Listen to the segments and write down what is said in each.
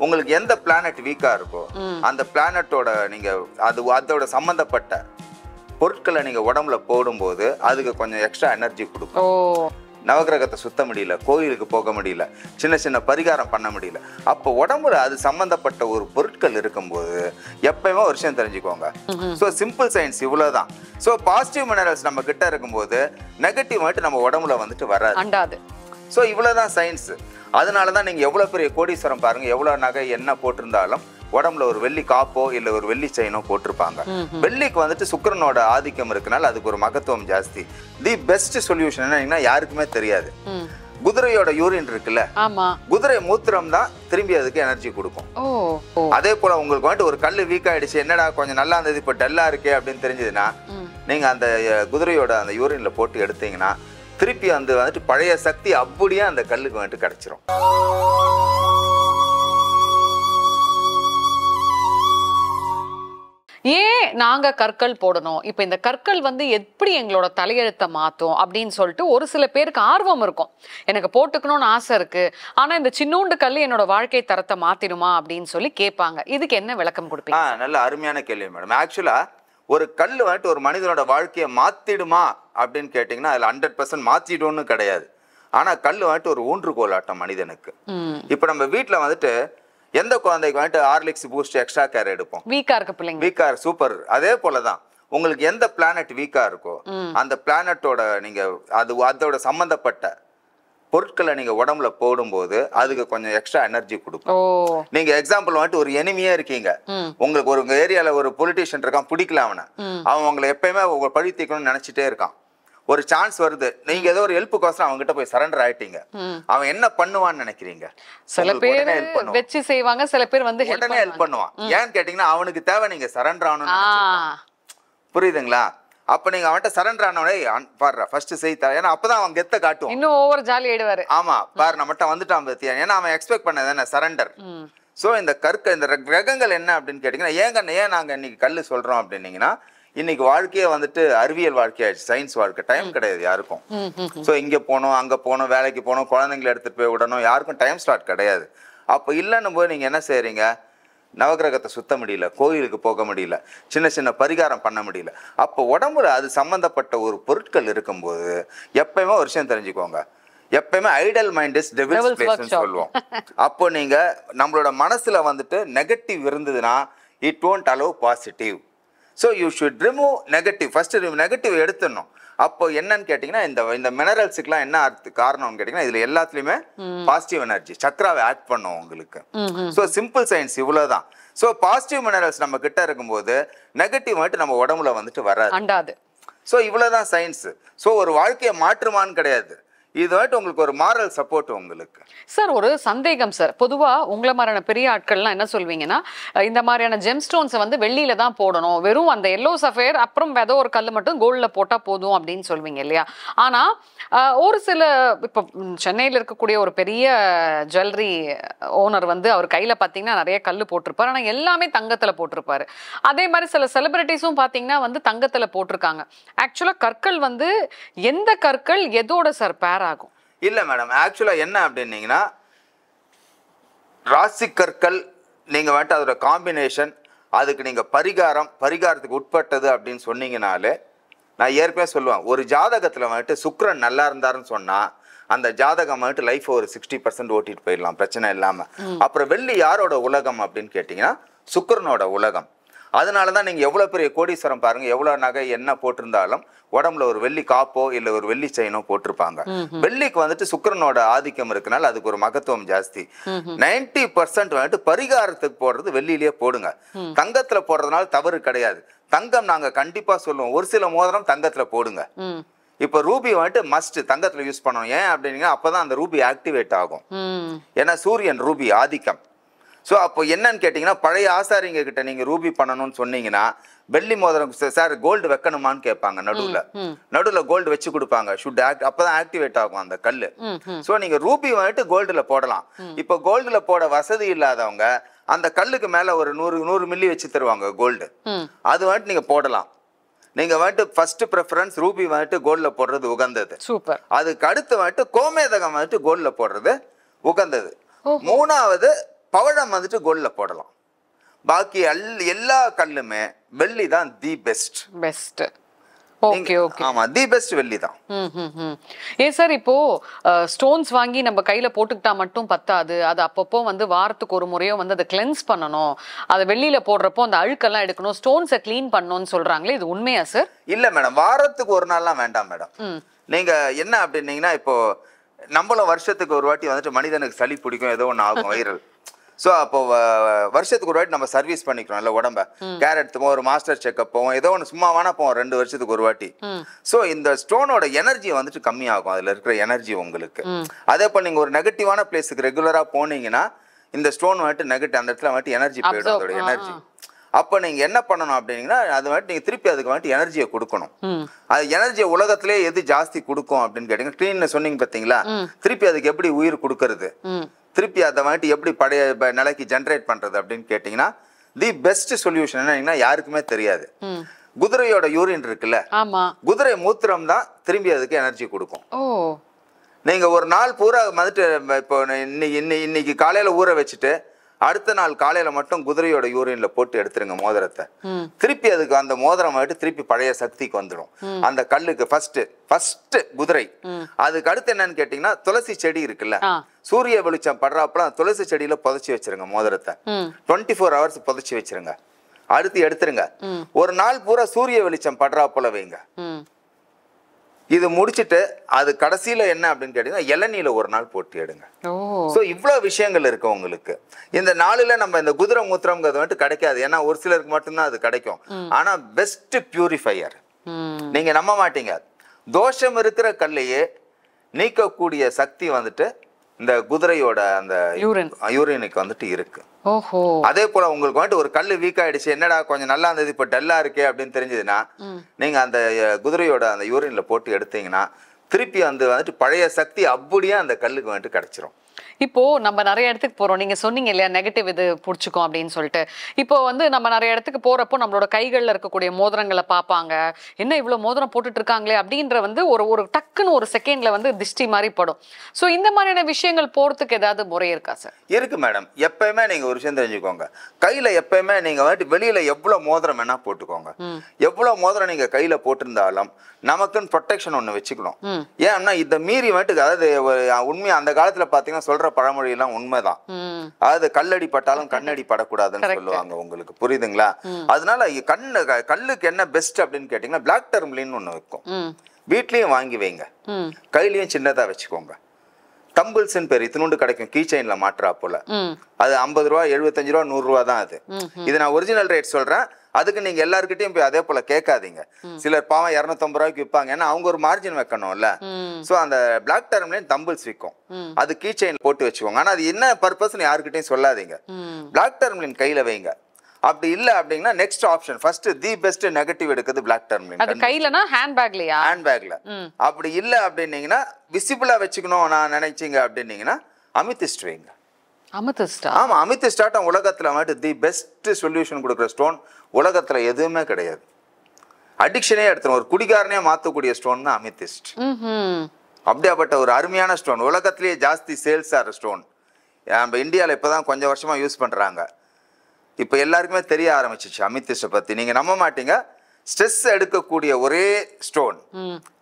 உங்களுக்கு எந்த பிளானட் வீக்கா இருக்கோ அந்த பிளானட்டோட நீங்க அதோட சம்பந்தப்பட்ட பொருட்களை நீங்க உடம்புல போடும்போது அதுக்கு கொஞ்சம் எக்ஸ்ட்ரா எனர்ஜி கொடுக்கும். நவகிரகத்தை சுத்த முடியல, கோயிலுக்கு போக முடியல, சின்ன சின்ன பரிகாரம் பண்ண முடியல, அப்போ உடம்புல அது சம்பந்தப்பட்ட ஒரு பொருட்கள் இருக்கும்போது எப்பயுமே ஒரு விஷயம் தெரிஞ்சுக்கோங்க. ஸோ சிம்பிள் சயின்ஸ் இவ்வளவுதான். ஸோ பாசிட்டிவ் மினரல்ஸ் நம்ம கிட்ட இருக்கும்போது நெகட்டிவ் மட்டும் நம்ம உடம்புல வந்துட்டு வராது. ஸோ இவ்வளவுதான் சயின்ஸ். அதனாலதான் நீங்க எவ்வளவு பெரிய கோடீஸ்வரம் பாருங்க, எவ்வளவு நகை என்ன போட்டிருந்தாலும் உடம்புல ஒரு வெள்ளி காப்போ இல்ல ஒரு வெள்ளி செயினோ போட்டிருப்பாங்க. வெள்ளிக்கு வந்துட்டு சுக்கிரனோட ஆதிக்கம் இருக்கனால அதுக்கு ஒரு மகத்துவம் ஜாஸ்தி. தி பெஸ்ட் சொல்யூஷன் என்னன்னா யாருக்குமே தெரியாது. குதிரையோட யூரின் இருக்குல்ல, குதிரை மூத்திரம் தான் திரும்பி அதுக்கு எனர்ஜி கொடுக்கும். அதே போல உங்களுக்கு வந்துட்டு ஒரு கல்லு வீக் ஆயிடுச்சு, என்னடா கொஞ்சம் நல்லா இருந்தது இப்ப டல்லா இருக்கே அப்படின்னு தெரிஞ்சதுன்னா நீங்க அந்த குதிரையோட அந்த யூரின்ல போட்டு எடுத்தீங்கன்னா திருப்பி அந்த வந்துட்டு பழைய சக்தி அப்படியே அந்த கல்லுக்கு வந்துட்டு கிடைச்சிரும். ஏன் நாங்க கற்கள் போடணும், இப்ப இந்த கற்கள் வந்து எப்படி எங்களோட தலையெழுத்தை மாத்தும் அப்படின்னு சொல்லிட்டு ஒரு சில பேருக்கு ஆர்வம் இருக்கும். எனக்கு போட்டுக்கணும்னு ஆசை இருக்கு, ஆனா இந்த சின்னூண்டு கல் என்னோட வாழ்க்கை தரத்தை மாத்திடுமா அப்படின்னு சொல்லி கேட்பாங்க. இதுக்கு என்ன விளக்கம் கொடுப்பீங்க? நல்ல அருமையான கேள்வி மேடம். ஆக்சுவலா ஒரு கல் வந்துட்டு ஒரு மனிதனோட வாழ்க்கையை மாத்திடுமா அப்படின்னு கேட்டீங்கன்னா அதுல 100% மாத்திடும்னு கிடையாது. ஆனா கல் வந்துட்டு ஒரு ஊன்றுகோல் ஆட்டம் மனிதனுக்கு. இப்ப நம்ம வீட்டுல வந்துட்டு எந்த குழந்தைக்கு வந்துட்டு ஹார்லிக்ஸ் பூஸ்ட் எக்ஸ்ட்ரா கேர் எடுப்போம்? வீக்கா இருக்க பிள்ளைங்க. வீக்கா சூப்பர். அதே போலதான் உங்களுக்கு எந்த பிளானட் வீக்கா இருக்கோ அந்த பிளானட்டோட நீங்க அதோட சம்பந்தப்பட்ட பொருட்களை நீங்க உடம்புல போடும்போது அதுக்கு கொஞ்சம் எக்ஸ்ட்ரா எனர்ஜி கொடுக்கும். நீங்க எக்ஸாம்பிள் வந்துட்டு ஒரு எனிமியா இருக்கீங்க, உங்களுக்கு ஒரு ஏரியால ஒரு பொலிட்டீஷியன் இருக்கான், பிடிக்கல அவன் உங்களை எப்பயுமே பழி தீர்க்கணும்னு நினைச்சிட்டே இருக்கான். ஒரு சான்ஸ் வருது, நீங்க ஏதோ ஒரு ஹெல்ப்புக்கோசரம் அவங்க கிட்ட போய் சரண்டர் ஆயிட்டீங்க, அவன் என்ன பண்ணுவான்னு நினைக்கிறீங்க? சில பேர் வெச்சு செய்வாங்க, சில பேர் வந்து உடனே ஹெல்ப் பண்ணுவான். ஏன்னு கேட்டீங்கன்னா அவனுக்கு தேவை நீங்க சரண்டர் ஆகணும்னு. புரியுதுங்களா? அப்ப நீங்க அவன்கிட்ட சரண்டர் ஆனவனே பாரு ஃபர்ஸ்ட் செய்தா, ஏன்னா அப்பதான் அவன் கெத்த காட்டுவான், இன்னும் ஓவர் ஜாலி ஆயிடுவாரு. ஆமா பாரு நம்மகிட்ட வந்துட்டான் பத்தியா, ஏன்னா அவன் எக்ஸ்பெக்ட் பண்ணது சரண்டர். சோ இந்த இந்த கிரகங்கள் என்ன அப்படின்னு கேட்டீங்கன்னா ஏன் நாங்க இன்னைக்கு கல்லு சொல்றோம் அப்படின்னீங்கன்னா இன்னைக்கு வாழ்க்கையே வந்துட்டு அறிவியல் வாழ்க்கையாச்சு, சயின்ஸ் வாழ்க்கை. டைம் கிடையாது யாருக்கும். ஸோ இங்க போகணும் அங்க போகணும் வேலைக்கு போகணும் குழந்தைங்களை எடுத்துட்டு போய் விடணும், யாருக்கும் டைம் ஸ்லாட் கிடையாது. அப்போ இல்லைன்னும் போது நீங்க என்ன செய்றீங்க? நவகிரகத்தை சுத்த முடியல, கோயிலுக்கு போக முடியல, சின்ன சின்ன பரிகாரம் பண்ண முடியல. அப்போ உடம்புல அது சம்பந்தப்பட்ட ஒரு பொருட்கள் இருக்கும்போது எப்பயுமே ஒரு விஷயம் தெரிஞ்சுக்கோங்க, எப்பயுமே ஐடல் மைண்ட் இஸ் டெவில்ஸ் பிளேஸ்னு சொல்லுவோம். அப்போ நீங்க நம்மளோட மனசுல வந்துட்டு நெகட்டிவ் இருந்ததுன்னா it won't allow positive. So you should remove negative. First negative எடுத்துடணும். அப்போ என்னன்னு கேட்டீங்கன்னா இந்த மினரல்ஸுக்குலாம் என்ன காரணம்னு கேட்டீங்கன்னா இதுல எல்லாத்துலயுமே பாசிட்டிவ் எனர்ஜி சக்ராவை ஆட் பண்ணும் உங்களுக்கு. ஸோ சிம்பிள் சயின்ஸ் இவ்வளவுதான். ஸோ பாசிட்டிவ் மினரல்ஸ் நம்ம கிட்ட இருக்கும்போது நெகட்டிவ் மட்டும் நம்ம உடம்புல வந்துட்டு வராது. ஸோ இவ்வளவுதான் சயின்ஸ். ஸோ ஒரு வாழ்க்கையை மாற்றுமான்னு கிடையாது, இது வந்துட்டு உங்களுக்கு ஒரு மாரல் சப்போர்ட் உங்களுக்கு. சார் ஒரு சந்தேகம் சார், பொதுவா உங்களை மாதிரியான பெரிய ஆட்கள்லாம் என்ன சொல்வீங்கன்னா இந்த மாதிரியான ஜெம் ஸ்டோன்ஸை வந்து வெள்ளியில தான் போடணும், வெறும் அந்த எல்லோ சஃபயர் அப்புறம் ஏதோ ஒரு கல் மட்டும் கோல்ட்ல போட்டா போதும் அப்படின்னு சொல்வீங்க இல்லையா? ஆனா ஒரு சில இப்போ சென்னையில் இருக்கக்கூடிய ஒரு பெரிய ஜுவல்லரி ஓனர் வந்து அவர் கையில பாத்தீங்கன்னா நிறைய கல் போட்டிருப்பாரு, ஆனா எல்லாமே தங்கத்துல போட்டிருப்பாரு. அதே மாதிரி சில செலிபிரிட்டிஸும் பாத்தீங்கன்னா வந்து தங்கத்துல போட்டிருக்காங்க. ஆக்சுவலா கற்கள் வந்து எந்த கற்கள் எதோட சார் பேர் ஆகும்? இல்ல மேடம், ஆக்சுவலா என்ன அப்படின்னீங்கன்னா ராசி கற்கள் நீங்க வந்துட்டு அதோட காம்பினேஷன், அதுக்கு நீங்க பரிகாரத்துக்கு உட்பட்டது அப்படின்னு சொன்னீங்கனாலே நான் ஏற்கனவே சொல்லுவேன், ஒரு ஜாதகத்துல வந்துட்டு சுக்கிரன் நல்லா இருந்தாருன்னு சொன்னா அந்த ஜாதகம் வந்துட்டு லைஃப் ஒரு 60% ஓட்டிட்டு போயிடலாம் பிரச்சனை இல்லாம. அப்புறம் வெள்ளி யாரோட உலகம் அப்படின்னு கேட்டீங்கன்னா சுக்கிரனோட உலகம். அதனாலதான் நீங்க எவ்வளவு பெரிய கோடீஸ்வரம் பாருங்க, எவ்வளவு நகை என்ன போட்டிருந்தாலும் உடம்புல ஒரு வெள்ளி காப்போ இல்ல ஒரு வெள்ளி செயினோ போட்டிருப்பாங்க. வெள்ளிக்கு வந்துட்டு சுக்கிரனோட ஆதிக்கம் இருக்கனால அதுக்கு ஒரு மகத்துவம் ஜாஸ்தி. 90% வந்துட்டு பரிகாரத்துக்கு போடுறது வெள்ளியிலேயே போடுங்க. தங்கத்துல போடுறதுனால தவறு கிடையாது. தங்கம் நாங்க கண்டிப்பா சொல்லுவோம், ஒரு சில மோதிரம் தங்கத்துல போடுங்க. இப்ப ரூபி வந்துட்டு மஸ்ட் தங்கத்துல யூஸ் பண்ணணும். ஏன் அப்படின்னா அப்பதான் அந்த ரூபி ஆக்டிவேட் ஆகும். ஏன்னா சூரியன் ரூபி ஆதிக்கம். ஸோ அப்போ என்னன்னு கேட்டிங்கன்னா பழைய ஆசாரிங்க கிட்ட நீங்கள் ரூபி பண்ணணும்னு சொன்னீங்கன்னா வெள்ளி மோதிரம் சார் கோல்டு வைக்கணுமான்னு கேட்பாங்க. நடுவில் கோல்டு வச்சு கொடுப்பாங்க. ஷுட் ஆக்ட், அப்போதான் ஆக்டிவேட் ஆகும் அந்த கல். ஸோ நீங்கள் ரூபி வந்துட்டு கோல்டில் போடலாம். இப்போ கோல்டில் போட வசதி இல்லாதவங்க அந்த கல்லுக்கு மேலே ஒரு 100 மில்லி வச்சு தருவாங்க கோல்டு, அது வந்துட்டு நீங்கள் போடலாம். நீங்க வந்துட்டு ஃபர்ஸ்ட் ப்ரெஃபரன்ஸ் ரூபி வந்துட்டு கோல்டில் போடுறது உகந்தது. அதுக்கு அடுத்து வந்துட்டு கோமேதகம் வந்துட்டு கோல்டில் போடுறது உகந்தது. மூணாவது பவழம் வந்துட்டு கோல்டில் போடலாம். பாக்கி எல்லா கல்லுமே வெள்ளி தான் the best. Best. Okay okay. ஆமா, தி பெஸ்ட் வெள்ளி தான். ஏன் சார் இப்போ ஸ்டோன்ஸ் வாங்கி நம்ம கையில போட்டுக்கிட்டா மட்டும் பத்தாது, அது அப்பப்போ வந்து வாரத்துக்கு ஒரு முறையோ வந்து அதை கிளென்ஸ் பண்ணணும், அதை வெள்ளியில போடுறப்போ அந்த அழுக்கெல்லாம் எடுக்கணும், ஸ்டோன்ஸை கிளீன் பண்ணணும்னு சொல்றாங்களே, இது உண்மையா சார்? இல்ல மேடம், வாரத்துக்கு ஒரு நாள்லாம் வேண்டாம் மேடம். நீங்க என்ன அப்படின்னீங்கன்னா, இப்போ நம்மளும் வருஷத்துக்கு ஒரு வாட்டி வந்துட்டு மனிதனுக்கு சளி பிடிக்கும், ஏதோ ஒன்று ஆகும் வைரல். ஸோ அப்போ வருஷத்துக்கு ஒரு வாட்டி நம்ம சர்வீஸ் பண்ணிக்கிறோம் இல்லை உடம்ப. கேரட் போவோம், ஒரு மாஸ்டர் செக்அப் போவோம், ஏதோ ஒன்று சும்மாவானா போவோம் 2 வருஷத்துக்கு ஒரு வாட்டி. ஸோ இந்த ஸ்டோனோட எனர்ஜி வந்துட்டு கம்மியாகும், அதில் இருக்கிற எனர்ஜி உங்களுக்கு. அதே போல் நீங்கள் ஒரு நெகட்டிவான பிளேஸுக்கு ரெகுலராக போனீங்கன்னா இந்த ஸ்டோன் வந்துட்டு நெகட்டிவ், அந்த இடத்துல வந்துட்டு எனர்ஜி போயிடும், அதோட எனர்ஜி. அப்போ நீங்கள் என்ன பண்ணணும் அப்படின்னா, அது வந்துட்டு நீங்கள் திருப்பி அதுக்கு வந்துட்டு எனர்ஜியை கொடுக்கணும். அது எனர்ஜியை உலகத்திலே எது ஜாஸ்தி கொடுக்கும் அப்படின்னு கேட்டீங்க, க்ளீன் சொன்னீங்க பார்த்தீங்களா, திருப்பி அதுக்கு எப்படி உயிர் கொடுக்கறது, திருப்பி அதை வந்துட்டு எப்படி பழைய நிலைக்கு ஜென்ரேட் பண்றது அப்படின்னு கேட்டீங்கன்னா, தி பெஸ்ட் சொல்யூஷன் என்னன்னா யாருக்குமே தெரியாது. குதிரையோட யூரின் இருக்குல்ல, குதிரை மூத்திரம் தான் திரும்பி அதுக்கு எனர்ஜி கொடுக்கும். நீங்க ஒரு நாள் பூரா வந்துட்டு இப்போ இன்னைக்கு காலையில ஊற வச்சுட்டு அடுத்த நாள் காலையில மட்டும் குதிரையோட யூரின்ல போட்டு எடுத்துருங்க மோதிரத்தை, திருப்பி அதுக்கு அந்த மோதிரம் வந்துட்டு திருப்பி பழைய சக்திக்கு வந்துடும். அந்த கல்லுக்கு ஃபர்ஸ்ட் குதிரை. அதுக்கு அடுத்து என்னன்னு கேட்டீங்கன்னா, துளசி செடி இருக்குல்ல, சூரிய வெளிச்சம் படுறாப்பெல்லாம் துளசி செடியில புதைச்சி வச்சிருங்க மோதிரத்தை, 24 hours புதைச்சி வச்சிருங்க. அடுத்து எடுத்துருங்க, ஒரு நாள் பூரா சூரிய வெளிச்சம் படுறாப்போல வைங்க. இது முடிச்சுட்டு அது கடைசியில என்ன அப்படின்னு கேட்டீங்கன்னா, இளநீல ஒரு நாள் போட்டு எடுங்க. ஸோ இவ்வளோ விஷயங்கள் இருக்கு உங்களுக்கு. இந்த நாளில் நம்ம இந்த குதிரை மூத்திரம்ங்கிறது வந்துட்டு கிடைக்காது, ஏன்னா ஒரு சிலருக்கு மட்டும்தான் அது கிடைக்கும். ஆனா பெஸ்ட் பியூரிஃபையர், நீங்க நம்ப மாட்டீங்க, தோஷம் இருக்கிற கல்லையே நீக்கக்கூடிய சக்தி வந்துட்டு இந்த குதிரையோட அந்த யூரினுக்கு வந்துட்டு இருக்கு. அதே போல உங்களுக்கு வந்துட்டு ஒரு கல்லு வீக் ஆயிடுச்சு, என்னடா கொஞ்சம் நல்லா இருந்தது இப்ப டல்லா இருக்கே அப்படின்னு தெரிஞ்சதுன்னா, நீங்க அந்த குதிரையோட அந்த யூரின்ல போட்டு எடுத்தீங்கன்னா திருப்பி அந்த வந்துட்டு பழைய சக்தி அப்படியே அந்த கல்லுக்கு வந்துட்டு கிடைச்சிரும். இப்போ நம்ம நிறைய இடத்துக்கு போறோம், நீங்க சொன்னீங்க இல்லையா நெகட்டிவ் இது பிடிச்சிக்கும் அப்படின்னு சொல்லிட்டு. இப்போ வந்து நம்ம நிறைய இடத்துக்கு போறப்போ நம்மளோட கைகள்ல இருக்கக்கூடிய மோதிரங்களை பார்ப்பாங்க, என்ன இவ்வளவு மோதிரம் போட்டுட்டு இருக்காங்களே அப்படின்ற வந்து ஒரு டக்குன்னு ஒரு செகண்ட்ல வந்து திஷ்டி மாதிரி படும். ஸோ இந்த மாதிரியான விஷயங்கள் போறதுக்கு ஏதாவது முறை இருக்கா சார்? இருக்கு மேடம். எப்பயுமே நீங்க ஒரு விஷயம் தெரிஞ்சுக்கோங்க, கையில எப்பயுமே நீங்க வந்துட்டு வெளியில எவ்வளவு மோதிரம் வேணா போட்டுக்கோங்க, எவ்வளவு மோதிரம் நீங்க கையில போட்டிருந்தாலும் நமக்குன்னு ப்ரொடெக்ஷன் ஒண்ணு வச்சுக்கணும். ஏன்னா இதை மீறி வந்துட்டு, அதாவது உண்மையா அந்த காலத்துல பாத்தீங்கன்னா சொல்ற பழமொழி எல்லாம் உண்மைதான். அதாவது கல்லடி பட்டாலும் கண்ணடி படக்கூடாதுன்னு சொல்லுவாங்க, உங்களுக்கு புரியுதுங்களா? அதனால கல்லுக்கு என்ன பெஸ்ட் அப்படின்னு கேட்டீங்கன்னா, பிளாக் டர்ம்லின்னு ஒண்ணு இருக்கும், வீட்லயும் வாங்கி வைங்க, கையிலயும் சின்னதா வச்சுக்கோங்க. டம்பிள்ஸ்ன்னு பேர், இத்தினோண்டு கிடைக்கும், கீ செயின்ல மாற்றா போல. அது 50 ரூபா 75 ரூபா 100 ரூபா தான் அது. இது நான் ஒரிஜினல் ரேட் சொல்றேன், அதுக்கு நீங்க எல்லாருக்கிட்டையும் போய் அதே போல கேட்காதீங்க. சிலர் பாவம் 250 ரூபாய்க்கு விற்பாங்க, ஏன்னா அவங்க ஒரு மார்ஜின் வைக்கணும்ல. சோ அந்த பிளாக் டர்ம்ல தம்பிள்ஸ் விற்கும், அது கீ செயின் போட்டு வச்சுக்கோங்க. ஆனா அது என்ன பர்பஸ்ன்னு யாருக்கிட்டையும் சொல்லாதீங்க, பிளாக் டர்ம்லின் கையில வைங்க. அப்படி இல்ல அப்படின்னா next option, first the best negative எடுக்குது பிளாக் டர்ம்லின். அது கையிலனா ஹேண்ட் பேக்லயா? ஹேண்ட் பேக்ல. அப்படி இல்ல அப்படின்னீங்கன்னா, விசிபிளா வச்சுக்கணும் நான் நினைச்சீங்க அப்படின்னீங்கன்னா, அமித்திஸ்ட் வைங்க. அமித்திஸ்டா? ஆமா, அமித்திஸ்டாட்டம் உலகத்துல வந்துட்டு தி பெஸ்ட் சொல்யூஷன் கொடுக்குற ஸ்டோன் உலகத்துல எதுவுமே கிடையாது. அடிக்ஷனே எடுத்துரும், ஒரு குடிகாரனே மாத்தக்கூடிய ஸ்டோன் தான் அமித்திஸ்ட். அப்படியாப்பட்ட ஒரு அருமையான ஸ்டோன், உலகத்திலேயே ஜாஸ்தி சேல்ஸ் ஆகிற ஸ்டோன். நம்ம இந்தியாவில் இப்போதான் கொஞ்சம் வருஷமா யூஸ் பண்றாங்க. இப்போ எல்லாருக்குமே தெரிய ஆரம்பிச்சிச்சு அமித்திஸ்ட பத்தி. நீங்க நம்ப மாட்டீங்க, ஸ்ட்ரெஸ் எடுக்கக்கூடிய ஒரே ஸ்டோன்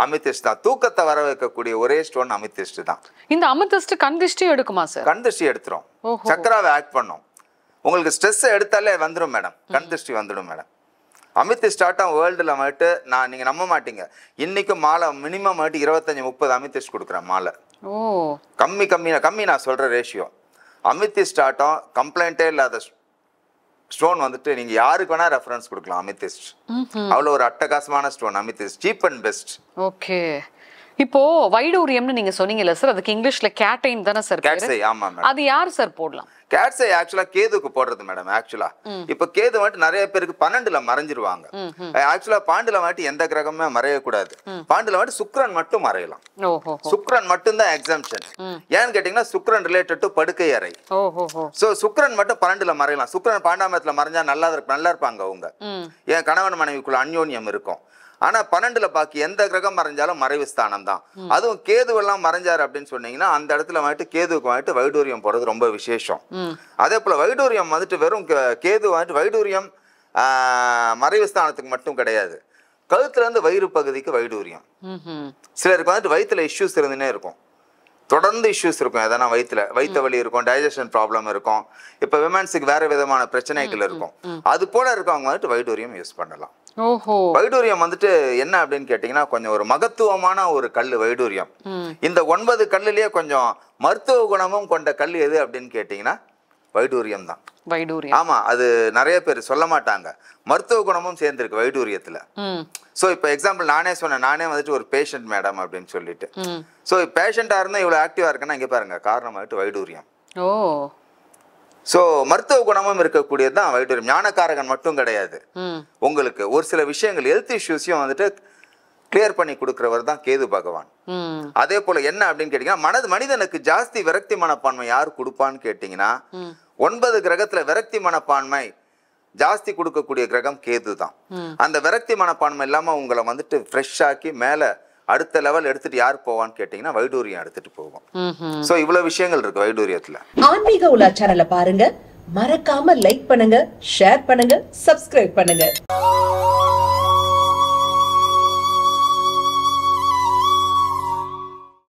அமித்திஸ்ட் தான். தூக்கத்தை வர வைக்கக்கூடிய ஒரே ஸ்டோன் அமித்திஸ்ட் தான். இந்த அமித்திஸ்ட் கண் திருஷ்டி எடுக்குமா சார்? கண் திருஷ்டி எடுத்துரும், சக்கராவை ஆக்ட் பண்ணும். உங்களுக்கு ஸ்ட்ரெஸ் எடுத்தாலே வந்துடும் மேடம், கண் திருஷ்டி வந்துடும் மேடம். அமித்திஸ்ட் ஆட்டம் வேர்ல்டுல வந்துட்டு நீங்க நம்ப மாட்டீங்க, இன்னைக்கு மாலை மினிமம் வந்துட்டு 25-30 அமித்திஸ்ட் கொடுக்குறேன் மாலை. கம்மி நான் சொல்ற ரேஷியோ. அமித்திஸ்ட் ஆட்டம் கம்ப்ளைண்டே இல்லாத ஸ்டோன் வந்துட்டு நீங்க யாருக்கு வேணா ரெஃபரன்ஸ் கொடுக்கலாம். அமித்திஸ்ட் அவ்வளவு ஒரு அட்டகாசமான stone amethyst, cheap and best. Okay. இப்போ வைடூரியம்னு நீங்க சொன்னீங்கல்ல சார், அதுக்கு இங்கிலீஷ்ல கேட்டைன் தானே சார்? கேட்ஸை. ஆமா மேடம். அது யார் சார் போடலாம்? கேட்ஸை ஆக்சுவலா கேதுக்கு போடுறது மேடம். ஆக்சுவலா இப்ப கேது வந்துட்டு நிறைய பேருக்கு 12ல மறைஞ்சிருவாங்க. ஆக்சுவலா பாண்டுல வந்துட்டு எந்த கிரகமே மறையக்கூடாது, பாண்டுல வந்துட்டு சுக்கிரன் மட்டும் மறையலாம். சுக்கிரன் மட்டும் தான் எக்ஸம்ஷன். ஏன்னு கேட்டீங்கன்னா, சுக்கிரன் ரிலேட்டட் டு படுக்கை அறை. சோ சுக்கிரன் மட்டும் 12ல மறையலாம். சுக்கிரன் 12ஆம் இடத்துல மறைஞ்சா நல்லா இருப்பாங்க அவங்க. என் கணவன் மனைவிக்குள்ள அந்யோன்யம் இருக்கும். ஆனா 12ல பாக்கி எந்த கிரகம் மறைஞ்சாலும் மறைவு ஸ்தானம் தான். அதுவும் கேதுவெல்லாம் மறைஞ்சாரு அப்படின்னு சொன்னீங்கன்னா அந்த இடத்துல வந்துட்டு கேதுவுக்கு வந்துட்டு வைடூரியம் போறது ரொம்ப விசேஷம். அதே போல வைடூரியம் வந்துட்டு வெறும் கேது வந்துட்டு வைடூரியம் மறைவு ஸ்தானத்துக்கு மட்டும் கிடையாது, கழுத்துல இருந்து வயிறு பகுதிக்கு வைடூரியம். சிலருக்கு வந்துட்டு வயிற்றுல இஷ்யூஸ் இருந்துன்னே இருக்கும், தொடர்ந்து இஷ்யூஸ் இருக்கும், எதனா வயிற்று வலி இருக்கும், டைஜஷன் ப்ராப்ளம் இருக்கும், இப்போ விமன்ஸுக்கு வேற விதமான பிரச்சனைகள் இருக்கும். அது போல இருக்கவங்க வந்துட்டு வைடூரியம் யூஸ் பண்ணலாம். வைடூரியம் வந்துட்டு என்ன அப்படின்னு கேட்டீங்கன்னா கொஞ்சம் ஒரு மகத்துவமான ஒரு கல் வைடூரியம். இந்த 9 கல்லுலயே கொஞ்சம் மருத்துவ குணமும் கொண்ட கல் எது அப்படின்னு கேட்டீங்கன்னா வைடூரியம் தான். வைடூரியம், ஆமா, அது நிறைய பேர் சொல்ல மாட்டாங்க, மருத்துவ குணமும் சேர்ந்திருக்கு வைடூரியத்துல. ஸோ இப்போ எக்ஸாம்பிள் நானே சொன்னேன், நானே வந்துட்டு ஒரு பேஷண்ட் மேடம் அப்படின்னு சொல்லிட்டு. ஸோ பேஷண்டா இருந்தா இவ்வளவு ஆக்டிவா இருக்குன்னா இங்க பாருங்க, காரணம் வந்துட்டு வைடூரியம். ஸோ மருத்துவ குணமும் இருக்கக்கூடியது தான் வைடூரியம். ஞானக்காரகன் மட்டும் கிடையாது, உங்களுக்கு ஒரு சில விஷயங்கள் ஹெல்த் இஷ்யூஸையும் வந்துட்டு கிளியர் பண்ணி கொடுக்கிறவர் தான் கேது பகவான். அதே போல என்ன அப்படின்னு கேட்டீங்கன்னா மனிதனுக்கு ஜாஸ்தி விரக்தி மனப்பான்மை யார் கொடுப்பான்னு கேட்டீங்கன்னா 9 கிரகத்துல விரக்தி மனப்பான்மை ஜாஸ்தி கொடுக்கக்கூடிய கிரகம் கேது தான். அந்த விரக்தி மனப்பான்மை இல்லாம உங்களை வந்துட்டு ஃப்ரெஷ் ஆக்கி மேல அடுத்த லெவல் எடுத்துட்டு யார் போவான்னு கேட்டீங்கன்னா வைடூரியம் எடுத்துட்டு போவோம். சோ இவ்வளவு விஷயங்கள் இருக்கு வைடூரியத்துல. ஆன்மீக உலா சேனலை பாருங்க, மறக்காம லைக் பண்ணுங்க, ஷேர் பண்ணுங்க, சப்ஸ்கிரைப் பண்ணுங்க.